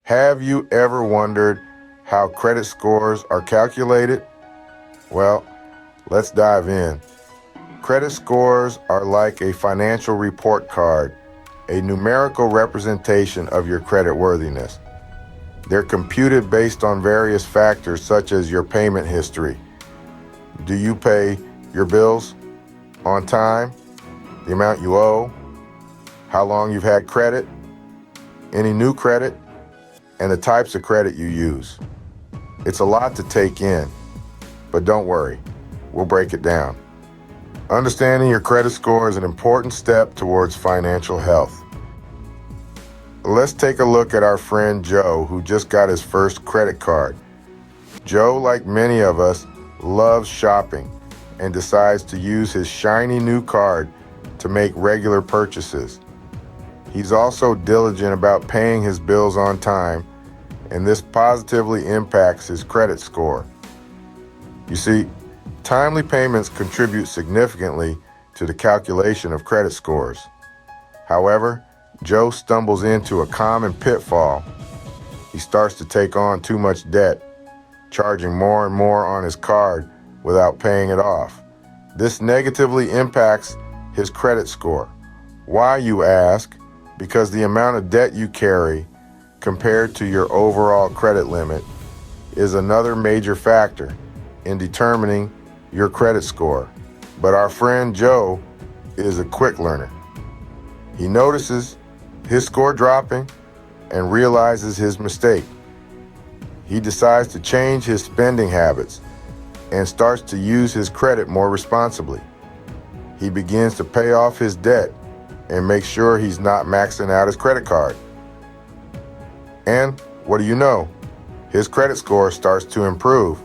Have you ever wondered how credit scores are calculated? Well, let's dive in. Credit scores are like a financial report card, a numerical representation of your credit worthiness. They're computed based on various factors such as your payment history. Do you pay your bills on time? The amount you owe? How long you've had credit? Any new credit? And the types of credit you use. It's a lot to take in, but don't worry, we'll break it down. Understanding your credit score is an important step towards financial health. Let's take a look at our friend Joe, who just got his first credit card. Joe, like many of us, loves shopping and decides to use his shiny new card to make regular purchases. He's also diligent about paying his bills on time, and this positively impacts his credit score. You see, timely payments contribute significantly to the calculation of credit scores. However, Joe stumbles into a common pitfall. He starts to take on too much debt, charging more and more on his card without paying it off. This negatively impacts his credit score. Why, you ask? Because the amount of debt you carry compared to your overall credit limit is another major factor in determining your credit score. But our friend Joe is a quick learner. He notices his score dropping and realizes his mistake. He decides to change his spending habits and starts to use his credit more responsibly. He begins to pay off his debt and make sure he's not maxing out his credit card. And what do you know? His credit score starts to improve.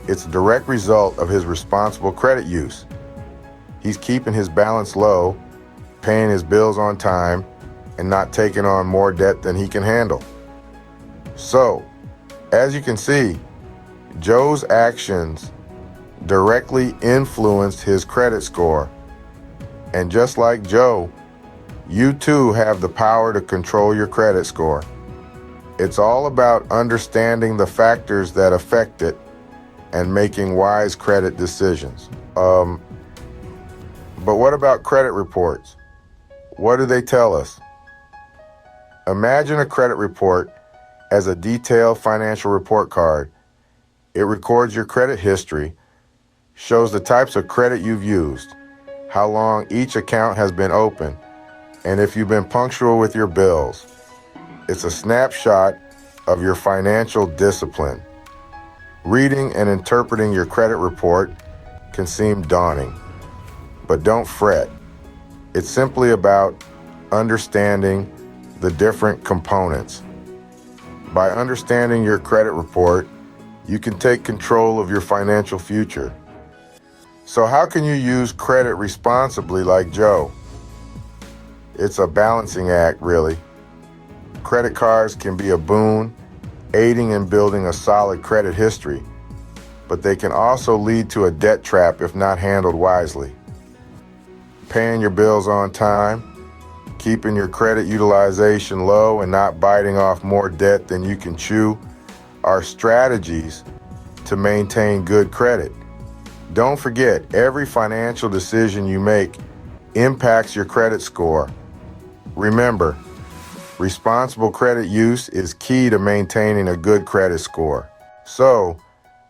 It's a direct result of his responsible credit use. He's keeping his balance low, paying his bills on time, and not taking on more debt than he can handle. So, as you can see, Joe's actions directly influenced his credit score. And just like Joe, you too have the power to control your credit score. It's all about understanding the factors that affect it and making wise credit decisions. But what about credit reports? What do they tell us? Imagine a credit report as a detailed financial report card. It records your credit history, shows the types of credit you've used, how long each account has been open, and if you've been punctual with your bills. It's a snapshot of your financial discipline. Reading and interpreting your credit report can seem daunting, but don't fret. It's simply about understanding the different components. By understanding your credit report, you can take control of your financial future. So how can you use credit responsibly like Joe? It's a balancing act, really. Credit cards can be a boon, aiding in building a solid credit history, but they can also lead to a debt trap if not handled wisely. Paying your bills on time, keeping your credit utilization low and not biting off more debt than you can chew are strategies to maintain good credit. Don't forget, every financial decision you make impacts your credit score. Remember, responsible credit use is key to maintaining a good credit score. So,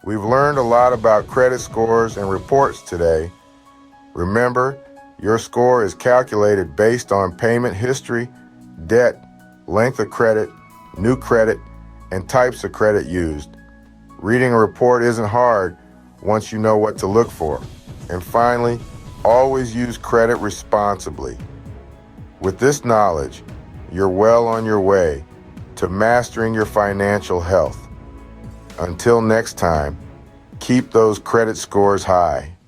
we've learned a lot about credit scores and reports today. Remember, your score is calculated based on payment history, debt, length of credit, new credit, and types of credit used. Reading a report isn't hard once you know what to look for. And finally, always use credit responsibly. With this knowledge, you're well on your way to mastering your financial health. Until next time, keep those credit scores high.